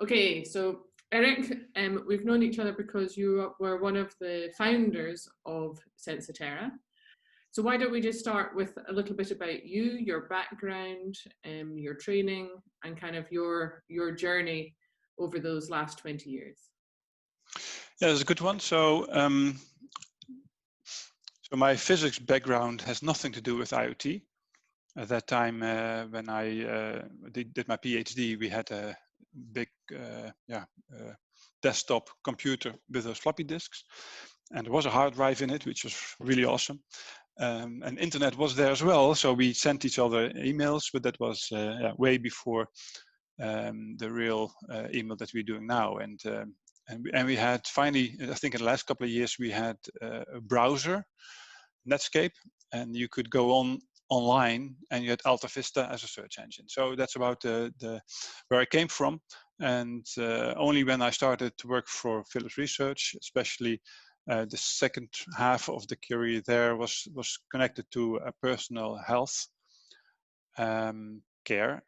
Okay, so Erik, we've known each other because you were one of the founders of Sensoterra. So why don't we just start with a little bit about you, your background, your training, and kind of your journey over those last 20 years. Yeah, that's a good one. So my physics background has nothing to do with IoT. At that time, when I did my PhD, we had a big desktop computer with those floppy disks, and there was a hard drive in it, which was really awesome. And internet was there as well, so we sent each other emails, but that was way before the real email that we're doing now. And we had finally, I think in the last couple of years, we had a browser, Netscape, and you could go online, and you had Alta Vista as a search engine. So that's about where I came from. And only when I started to work for Philips Research, especially the second half of the career there was connected to a personal health care,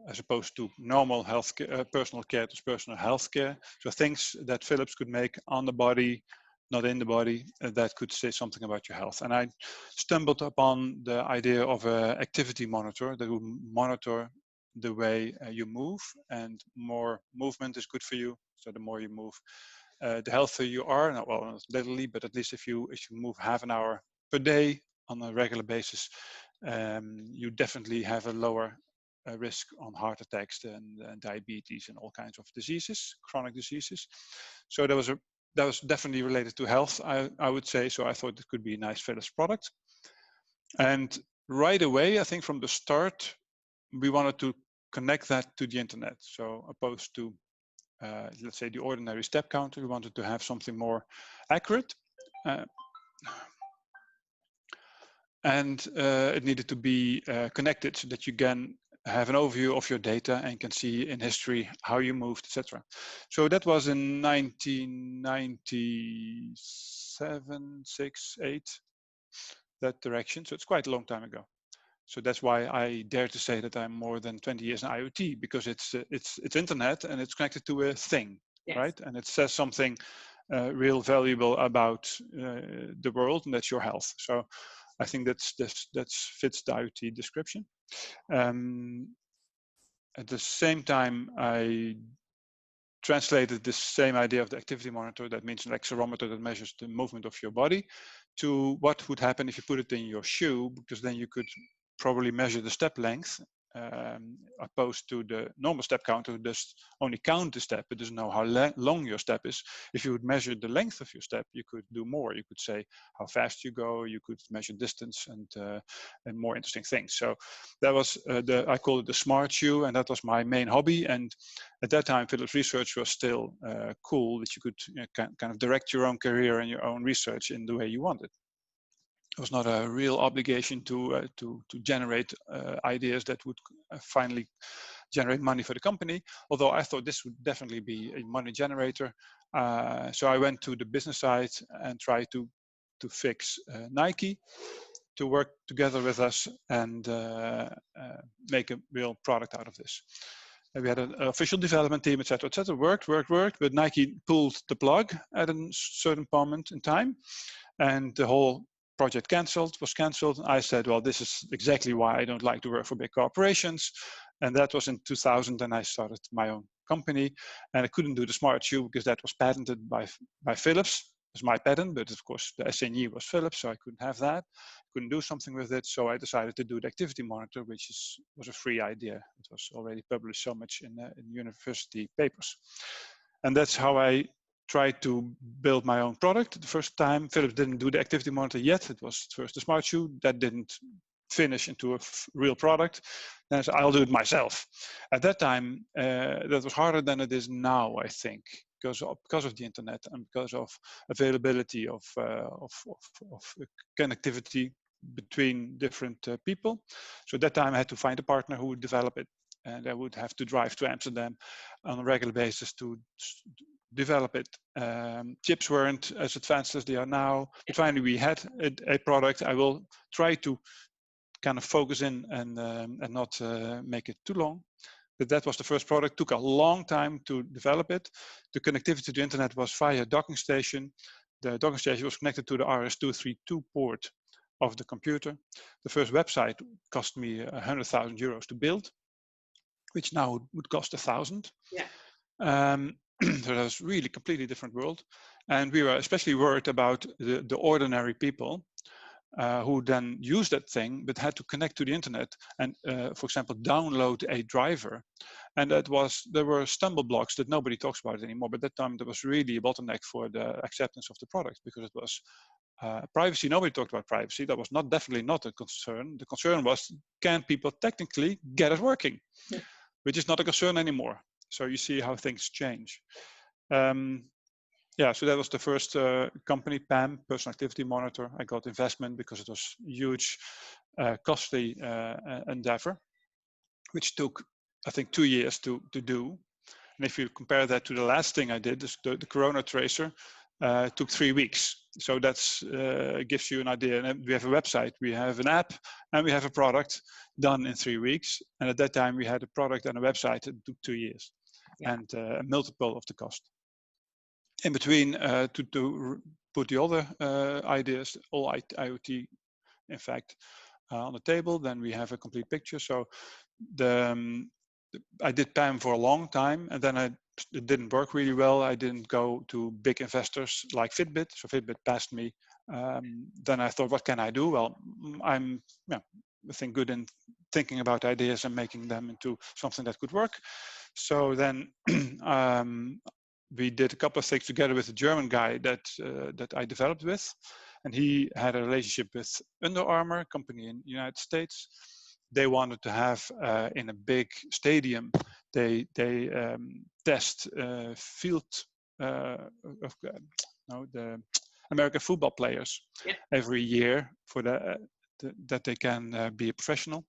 as opposed to normal health personal care to personal health care. So things that Philips could make on the body, not in the body, that could say something about your health. And I stumbled upon the idea of an activity monitor that would monitor the way you move, and more movement is good for you. So the more you move, the healthier you are. Not, well, not literally, but at least if you move half an hour per day on a regular basis, you definitely have a lower risk on heart attacks and diabetes and all kinds of diseases, chronic diseases. So that was definitely related to health, I would say. So I thought it could be a nice Philips product. And right away, I think from the start, we wanted to connect that to the internet. So opposed to, let's say, the ordinary step counter, we wanted to have something more accurate. And it needed to be connected so that you can have an overview of your data and can see in history how you moved, etc. So that was in 1997, 6, 8, that direction. So it's quite a long time ago. So that's why I dare to say that I'm more than 20 years in IoT, because it's internet and it's connected to a thing, yes, right? And it says something real valuable about the world, and that's your health. So I think that fits the IoT description. At the same time, I translated this same idea of the activity monitor, that means an accelerometer that measures the movement of your body, to what would happen if you put it in your shoe, because then you could probably measure the step length, opposed to the normal step counter, who just only count the step, but doesn't know how long your step is. If you would measure the length of your step, you could do more. You could say how fast you go, you could measure distance and more interesting things. So that was, I call it the smart shoe, and that was my main hobby. And at that time, Philips Research was still cool, that you could kind of direct your own career and your own research in the way you wanted. It was not a real obligation to generate ideas that would finally generate money for the company, although I thought this would definitely be a money generator. So I went to the business side and tried to fix Nike to work together with us and make a real product out of this. And we had an official development team, etc., etc. Worked, but Nike pulled the plug at a certain moment in time, and the whole project was cancelled. I said, well, this is exactly why I don't like to work for big corporations. And that was in 2000, and I started my own company. And I couldn't do the smart shoe because that was patented by Philips. It was my patent, but of course the SNE was Philips, so I couldn't have that. Couldn't do something with it, so I decided to do the activity monitor, which was a free idea. It was already published so much in university papers. And that's how I tried to build my own product. The first time, Philips didn't do the activity monitor yet. It was first the smart shoe that didn't finish into a real product. Then I said, I'll do it myself. At that time, that was harder than it is now, I think, because of the internet and because of availability of connectivity between different people. So at that time, I had to find a partner who would develop it, and I would have to drive to Amsterdam on a regular basis to develop it. Chips weren't as advanced as they are now, but finally we had a product. I will try to kind of focus in and not make it too long. But that was the first product. Took a long time to develop it. The connectivity to the internet was via docking station. The docking station was connected to the RS-232 port of the computer. The first website cost me 100,000 euros to build, which now would cost 1,000. Yeah. So that was really completely different world. And we were especially worried about the ordinary people who then used that thing, but had to connect to the internet and, for example, download a driver. And there were stumble blocks that nobody talks about anymore. But at that time, there was really a bottleneck for the acceptance of the product, because it was privacy. Nobody talked about privacy. That was definitely not a concern. The concern was, can people technically get it working? Yeah. Which is not a concern anymore. So you see how things change. Yeah, so that was the first company, PAM, Personal Activity Monitor. I got investment because it was huge, costly endeavor, which took, I think, 2 years to do. And if you compare that to the last thing I did, the Corona Tracer, took 3 weeks. So that's gives you an idea. And we have a website, we have an app, and we have a product done in 3 weeks. And at that time, we had a product and a website that took 2 years, yeah, and a multiple of the cost. In between, to put the other ideas, all IoT, in fact, on the table, then we have a complete picture. So I did PAM for a long time, and then it didn't work really well. I didn't go to big investors like Fitbit, so Fitbit passed me. Then I thought, what can I do? Well, I'm, I think, good in thinking about ideas and making them into something that could work. So then we did a couple of things together with a German guy that I developed with, and he had a relationship with Under Armour, a company in the United States. They wanted to have in a big stadium, they test field the American football players, yeah, every year for that they can be a professional.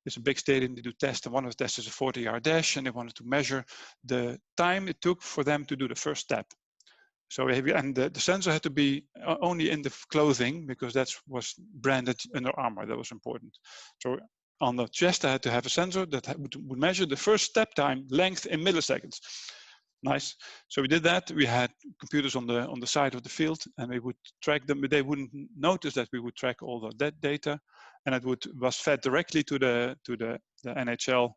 It's a big stadium, they do tests, and one of the tests is a 40-yard dash, and they wanted to measure the time it took for them to do the first step. So, and the sensor had to be only in the clothing, because that was branded Under Armour, that was important. So on the chest, I had to have a sensor that would measure the first step time length in milliseconds. Nice. So we did that. We had computers on the side of the field, and we would track them, but they wouldn't notice that we would track all of that data, and it was fed directly to the NHL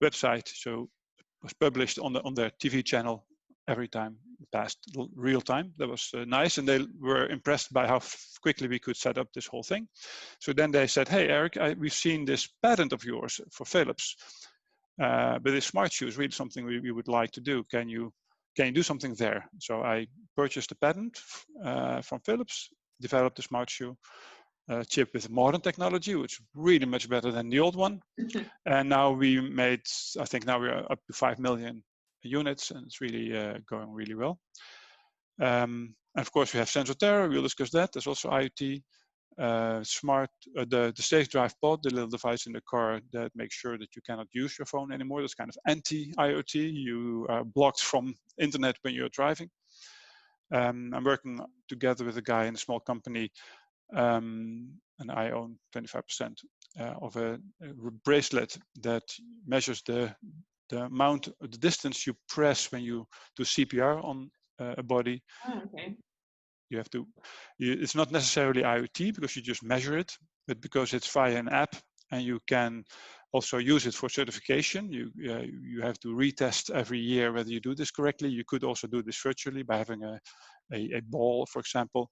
website. So it was published on their TV channel every time it passed real time. That was nice, and they were impressed by how quickly we could set up this whole thing. So then they said, "Hey, Erik, we've seen this patent of yours for Philips. But this smart shoe is really something we would like to do. Can you do something there?" So I purchased a patent from Philips, developed a smart shoe chip with modern technology, which is really much better than the old one. And now I think now we're up to 5 million units, and it's really going really well. And of course, we have Sensoterra. We'll discuss that. There's also IoT. Smart, the safe drive pod, the little device in the car that makes sure that you cannot use your phone anymore. That's kind of anti-IoT. You are blocked from internet when you're driving. I'm working together with a guy in a small company, and I own 25% of a bracelet that measures the amount, the distance you press when you do CPR on a body. Oh, okay. You have to, it's not necessarily IoT because you just measure it, but because it's via an app, and you can also use it for certification. You have to retest every year whether you do this correctly. You could also do this virtually by having a ball, for example,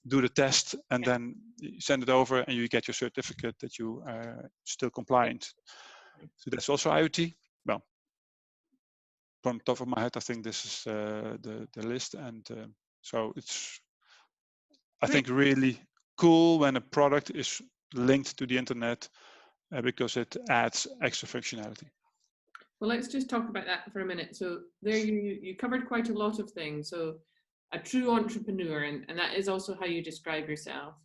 do the test, and then send it over, and you get your certificate that you are still compliant. So that's also IoT. Well, from the top of my head, I think this is the list, and so it's, I think, really cool when a product is linked to the internet because it adds extra functionality. Well, let's just talk about that for a minute. So there you covered quite a lot of things. So a true entrepreneur, and that is also how you describe yourself,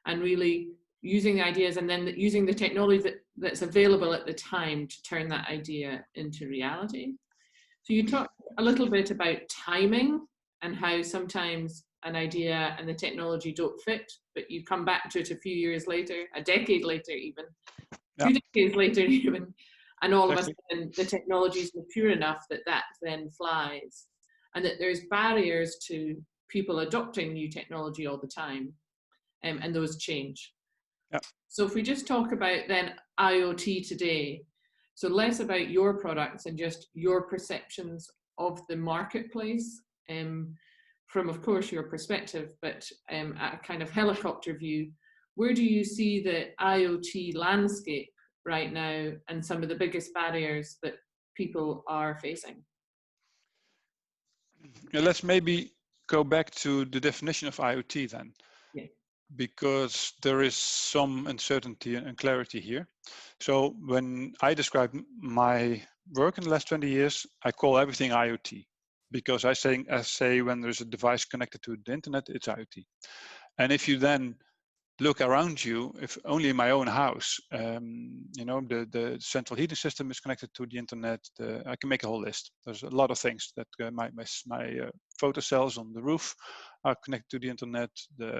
and really using the ideas and then using the technology that's available at the time to turn that idea into reality. So you talked a little bit about timing and how sometimes an idea and the technology don't fit, but you come back to it a few years later, a decade later even, 2 decades later even, and all of a Exactly. sudden the technology is mature enough that that then flies, and that there's barriers to people adopting new technology all the time, and those change. Yeah. So if we just talk about then IoT today, so less about your products and just your perceptions of the marketplace, from, of course, your perspective, but at a kind of helicopter view, where do you see the IoT landscape right now and some of the biggest barriers that people are facing? Yeah, let's maybe go back to the definition of IoT then, Yeah. because there is some uncertainty and clarity here. So when I describe my work in the last 20 years, I call everything IoT, because I say when there's a device connected to the internet, it's IoT. And if you then look around you, if only in my own house, you know, the central heating system is connected to the internet. I can make a whole list. There's a lot of things that my photo cells on the roof are connected to the internet.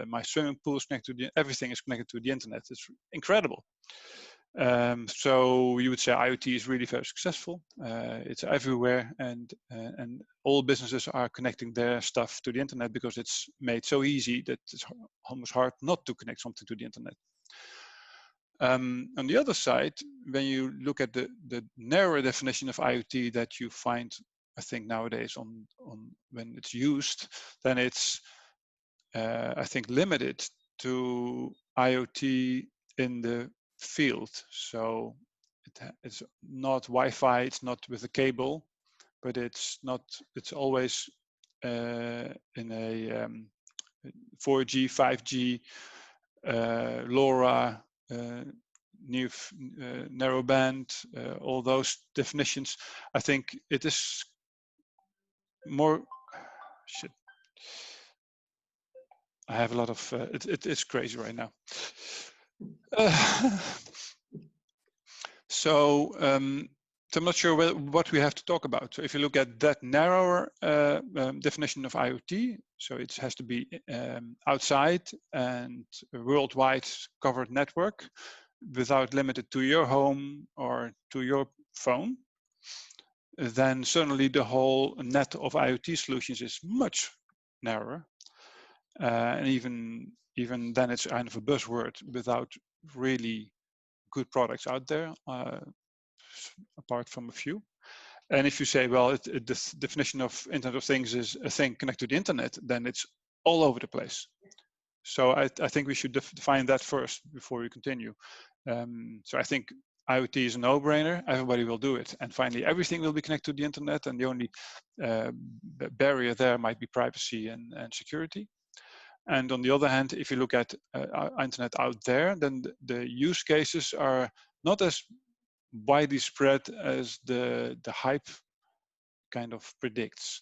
My swimming pool is connected to everything is connected to the internet. It's incredible. So you would say IoT is really very successful. It's everywhere, and all businesses are connecting their stuff to the internet because it's made so easy that it's almost hard not to connect something to the internet. On the other side, when you look at the narrower definition of IoT that you find, I think nowadays on when it's used, then it's I think limited to IoT in the field. So it's not Wi-Fi, it's not with a cable, but it's always in a 4G, 5G, LoRa, narrowband, all those definitions. I think it is more, shit. I have a lot of, it's crazy right now. So I'm not sure what we have to talk about. So if you look at that narrower definition of IoT, so it has to be outside and a worldwide covered network without limited to your home or to your phone, then certainly the whole net of IoT solutions is much narrower. And even then it's kind of a buzzword without really good products out there, apart from a few. And if you say, well, the definition of Internet of Things is a thing connected to the internet, then it's all over the place. So I think we should define that first before we continue. So I think IoT is a no-brainer. Everybody will do it. And finally, everything will be connected to the internet. And the only barrier there might be privacy and security. And on the other hand, if you look at internet out there, then the use cases are not as widely spread as the hype kind of predicts.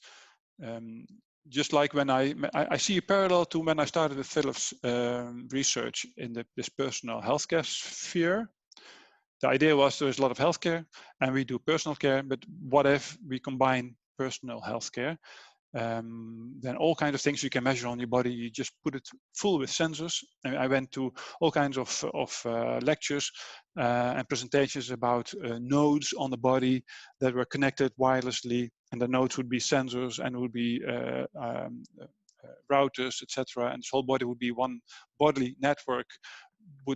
Just like when I see a parallel to when I started with Philips research in this personal healthcare sphere. The idea was there's a lot of healthcare and we do personal care, but what if we combine personal healthcare? Then all kinds of things you can measure on your body, you just put it full with sensors. And I went to all kinds of lectures and presentations about nodes on the body that were connected wirelessly, and the nodes would be sensors and would be routers, etc. And this whole body would be one bodily network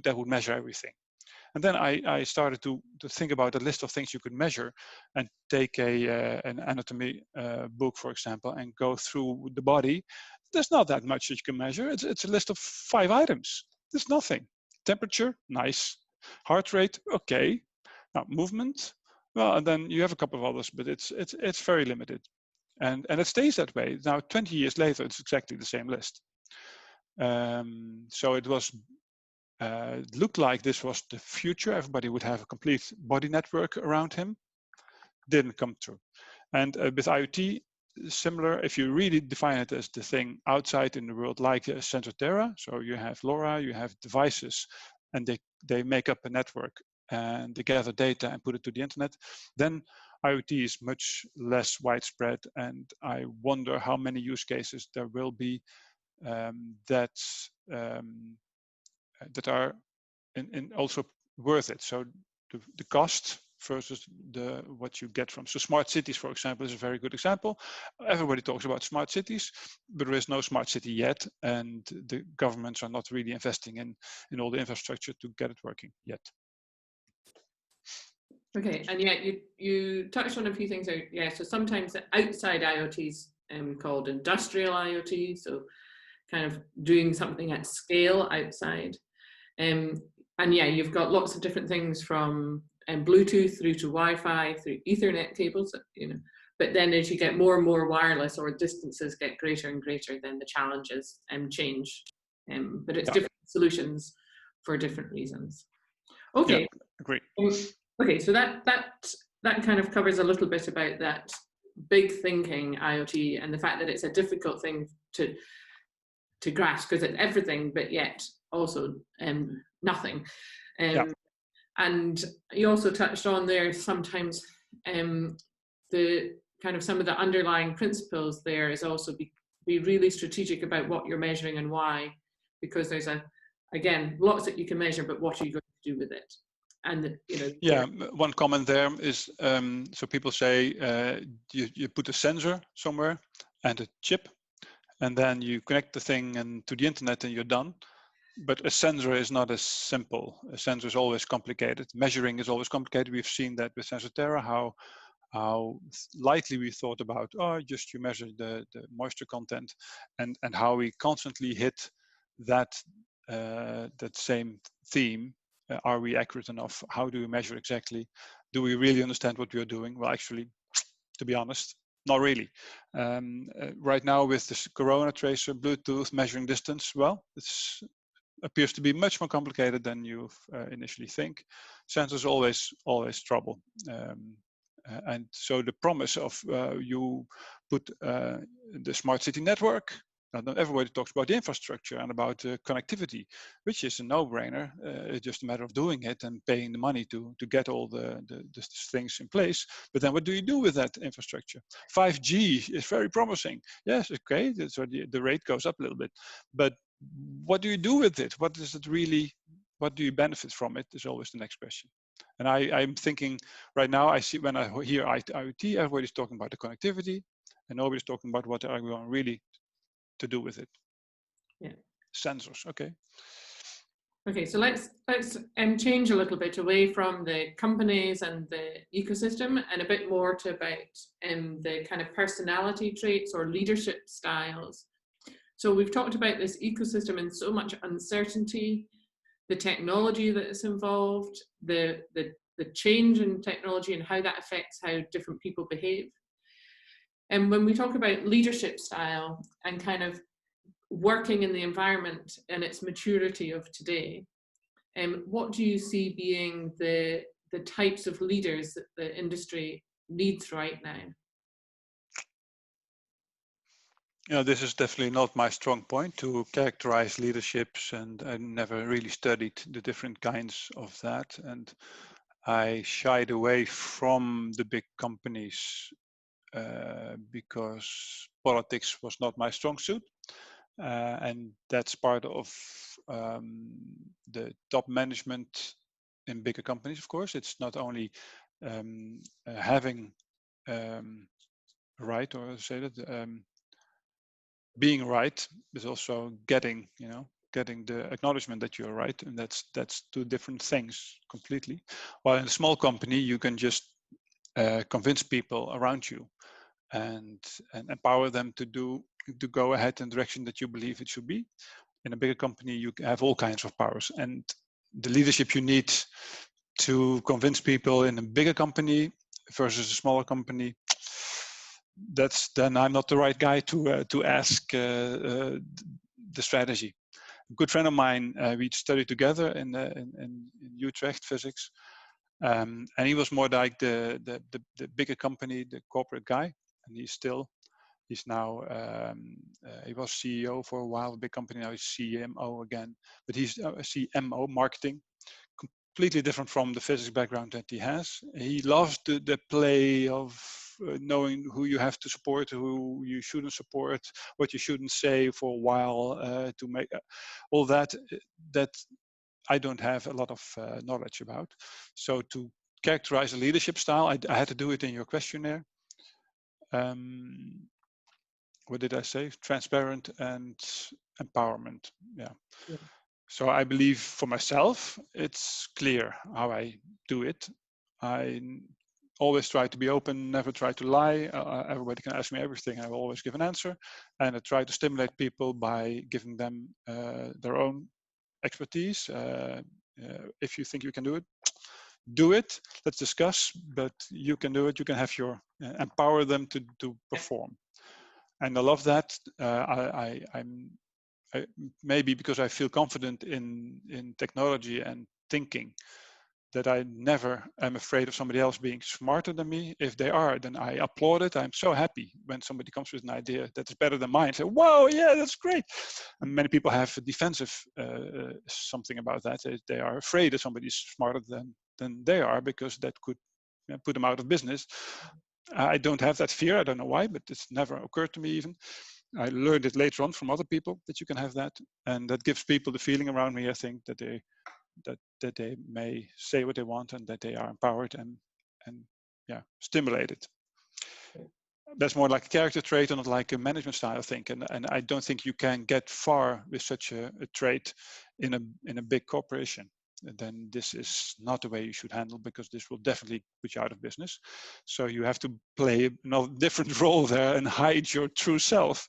that would measure everything. And then I started to think about a list of things you could measure, and take an anatomy book, for example, and go through the body. There's not that much that you can measure. It's a list of 5 items. There's nothing. Temperature, nice. Heart rate, okay. Now movement, well, and then you have a couple of others, but it's very limited, and it stays that way. Now 20 years later, it's exactly the same list. So it was. It looked like this was the future. Everybody would have a complete body network around him. Didn't come true. And with IoT, similar, if you really define it as the thing outside in the world, like Sensoterra, so you have LoRa, you have devices, and they make up a network, and they gather data and put it to the internet, then IoT is much less widespread. And I wonder how many use cases there will be that are in also worth it. So the cost versus what you get from. So smart cities, for example, is a very good example. Everybody talks about smart cities, but there is no smart city yet, and the governments are not really investing in all the infrastructure to get it working yet. Okay, and yeah, you touched on a few things. Yeah, so sometimes outside IoT is called industrial IoT, so kind of doing something at scale outside. And yeah, you've got lots of different things from Bluetooth through to Wi-Fi, through Ethernet cables, you know. But then as you get more and more wireless, or distances get greater and greater, then the challenges change. But it's different solutions for different reasons. Okay. Yeah, agree. Okay, so that kind of covers a little bit about that big thinking IoT and the fact that it's a difficult thing to grasp because it's everything, but yet also nothing. And you also touched on there sometimes the kind of some of the underlying principles there is also be really strategic about what you're measuring and why, because there's again lots that you can measure, but what are you going to do with it? And you know, yeah, one comment there is so people say you put a sensor somewhere and a chip, and then you connect the thing and to the internet and you're done. But a sensor is not as simple. A sensor is always complicated. Measuring is always complicated. We've seen that with Sensoterra, how lightly we thought about, oh, just you measure the moisture content, and how we constantly hit that same theme. Are we accurate enough? How do we measure exactly? Do we really understand what we are doing? Well, actually, to be honest, not really. Right now with this Corona tracer, Bluetooth, measuring distance, well, it appears to be much more complicated than you initially think. Sensors always trouble. And so the promise of you put the smart city network, everybody talks about the infrastructure and about connectivity, which is a no-brainer. It's just a matter of doing it and paying the money to get all the things in place. But then what do you do with that infrastructure? 5G is very promising. Yes, okay, so the rate goes up a little bit. But what do you do with it? What is it really? What do you benefit from it is always the next question. And I'm thinking right now, I see when I hear IoT, everybody's talking about the connectivity and nobody's talking about what are we going really to do with it. Yeah. Sensors, okay. Okay, so let's change a little bit away from the companies and the ecosystem and a bit more to about the kind of personality traits or leadership styles. So we've talked about this ecosystem and so much uncertainty, the technology that is involved, the change in technology and how that affects how different people behave. And when we talk about leadership style and kind of working in the environment and its maturity of today, what do you see being the types of leaders that the industry needs right now? Yeah, this is definitely not my strong point to characterize leaderships, and I never really studied the different kinds of that. And I shied away from the big companies because politics was not my strong suit. And that's part of the top management in bigger companies, of course. It's not only having right, or say that, being right, is also getting the acknowledgement that you're right, and that's two different things completely. While in a small company, you can just convince people around you and empower them to go ahead in the direction that you believe it should be. In a bigger company, you have all kinds of powers, and the leadership you need to convince people in a bigger company versus a smaller company, then I'm not the right guy to ask the strategy. A good friend of mine, we studied together in Utrecht physics, and he was more like the bigger company, the corporate guy, and he's now he was CEO for a while, a big company. Now he's CMO again, but he's CMO marketing. Completely different from the physics background that he has. He loves the play of knowing who you have to support, who you shouldn't support, what you shouldn't say for a while, to make all that I don't have a lot of knowledge about. So to characterize the leadership style. I had to do it in your questionnaire. What did I say? Transparent and empowerment. Yeah. So I believe for myself, it's clear how I do it. I always try to be open, never try to lie. Everybody can ask me everything. I will always give an answer. And I try to stimulate people by giving them their own expertise. If you think you can do it, do it. Let's discuss, but you can do it. You can have your, empower them to perform. And I love that. I'm maybe because I feel confident in technology and thinking, that I never am afraid of somebody else being smarter than me. If they are, then I applaud it. I'm so happy when somebody comes with an idea that is better than mine. Say, whoa, yeah, that's great. And many people have a defensive something about that. They are afraid that somebody is smarter than they are, because that could put them out of business. I don't have that fear. I don't know why, but it's never occurred to me even. I learned it later on from other people that you can have that. And that gives people the feeling around me, I think, that they may say what they want and that they are empowered and yeah, stimulated. That's more like a character trait and not like a management style, I think. And I don't think you can get far with such a trait in a big corporation. Then this is not the way you should handle, because this will definitely put you out of business. So you have to play another different role there and hide your true self.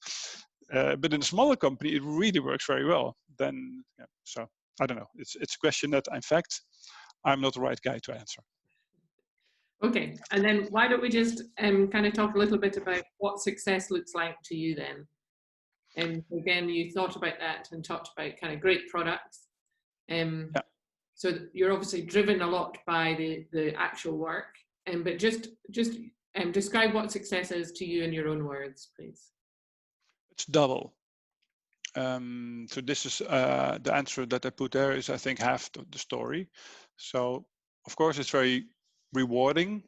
But in a smaller company, it really works very well. Then, yeah, so I don't know. It's a question that, in fact, I'm not the right guy to answer. Okay, and then why don't we just kind of talk a little bit about what success looks like to you then? And again, you thought about that and talked about kind of great products. Yeah. So you're obviously driven a lot by the actual work, but just describe what success is to you in your own words, please. It's double. So this is the answer that I put there is, I think, half the story. So of course it's very rewarding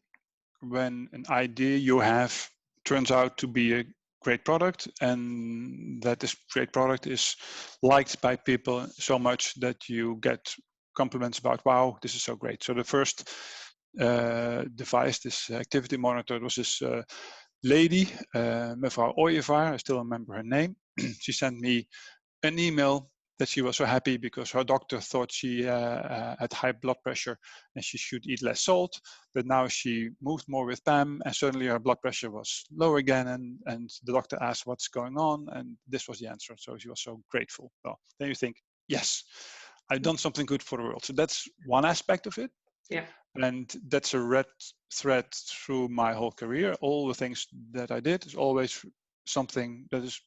when an idea you have turns out to be a great product, and that this great product is liked by people so much that you get compliments about, wow, this is so great. So the first device, this activity monitor, was this lady, Mevrouw Ooyevaar, I still remember her name. She sent me an email that she was so happy because her doctor thought she had high blood pressure and she should eat less salt. But now she moved more with Pam and suddenly her blood pressure was low again, and the doctor asked what's going on, and this was the answer. So she was so grateful. Well, then you think, yes, I've done something good for the world. So that's one aspect of it. Yeah. And that's a red thread through my whole career. All the things that I did is always something that is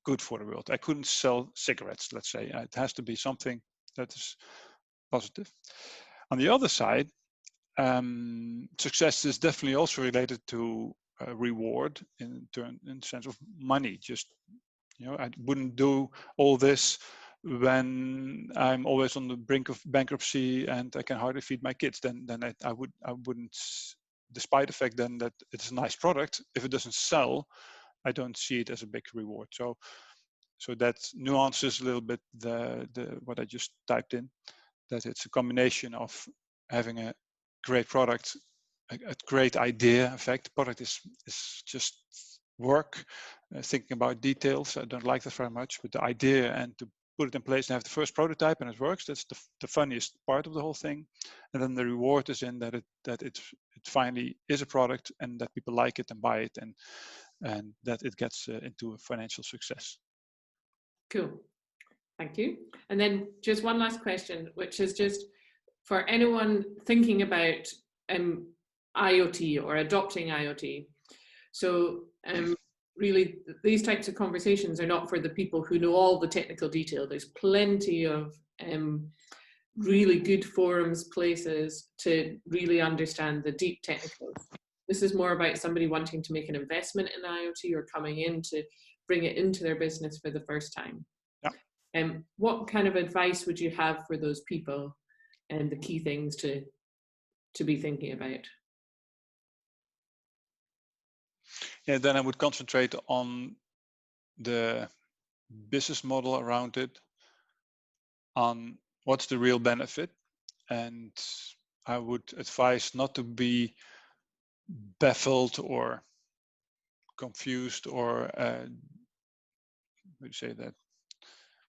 good for the world. I couldn't sell cigarettes, let's say. It has to be something that is positive. On the other side, success is definitely also related to reward in the sense of money. Just, you know, I wouldn't do all this when I'm always on the brink of bankruptcy and I can hardly feed my kids. Then I wouldn't, despite the fact then that it's a nice product, if it doesn't sell, I don't see it as a big reward. So that nuances a little bit the what I just typed in, that it's a combination of having a great product, a great idea. In fact, the product is just work, thinking about details. I don't like that very much, but the idea and to put it in place and have the first prototype and it works, that's the funniest part of the whole thing. And then the reward is in that it finally is a product and that people like it and buy it, and that it gets into a financial success. Cool, thank you. And then just one last question, which is just for anyone thinking about IoT or adopting IoT. So really, these types of conversations are not for the people who know all the technical detail. There's plenty of really good forums, places to really understand the deep technicals. This is more about somebody wanting to make an investment in IoT or coming in to bring it into their business for the first time. Yeah. What kind of advice would you have for those people and the key things to be thinking about? Yeah, then I would concentrate on the business model around it, on what's the real benefit, and I would advise not to be baffled or confused or how do you say that,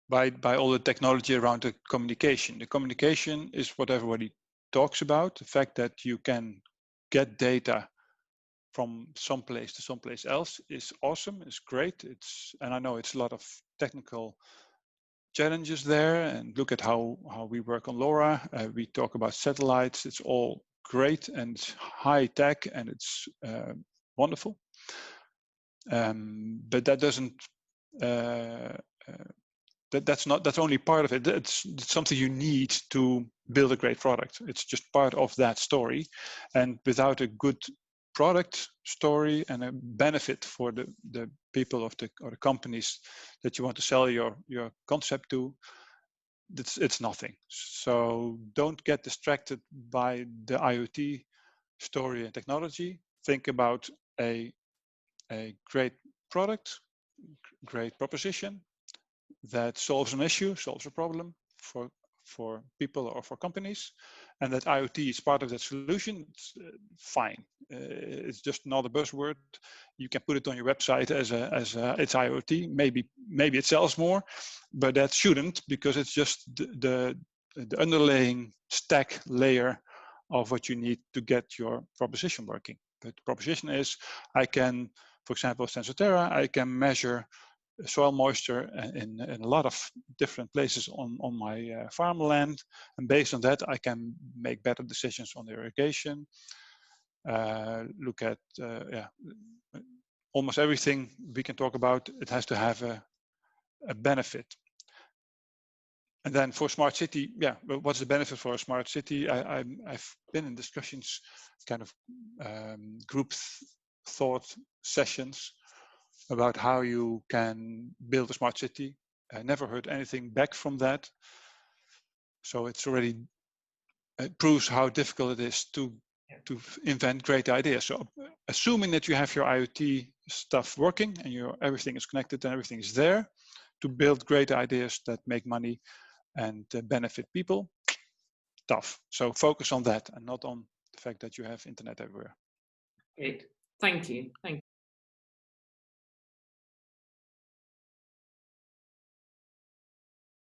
by all the technology around the communication. The communication is what everybody talks about. The fact that you can get data from some place to someplace else is awesome, it's great. And I know it's a lot of technical challenges there, and look at how we work on LoRa. We talk about satellites. It's all great and high tech, and it's wonderful. But that doesn't that's only part of it. It's something you need to build a great product. It's just part of that story, and without a good product story and a benefit for the people of or the companies that you want to sell your concept to, it's nothing. So don't get distracted by the IoT story and technology. Think about a great product, great proposition that solves an issue, solves a problem for people or for companies, and that IoT is part of that solution. It's fine. It's just not a buzzword. You can put it on your website as it's IoT. Maybe it sells more, but that shouldn't, because it's just the underlying stack layer of what you need to get your proposition working. But the proposition is, I can, for example, Sensoterra, I can measure soil moisture in a lot of different places on my farmland, and based on that I can make better decisions on irrigation. Look at almost everything we can talk about. It has to have a benefit. And then for smart city, what's the benefit for a smart city? I've been in discussions, kind of group thought sessions about how you can build a smart city. I never heard anything back from that. So it's already, it proves how difficult it is to invent great ideas. So assuming that you have your IoT stuff working and everything is connected and everything is there to build great ideas that make money and benefit people, tough. So focus on that and not on the fact that you have internet everywhere. Great. Thank you. Thank you.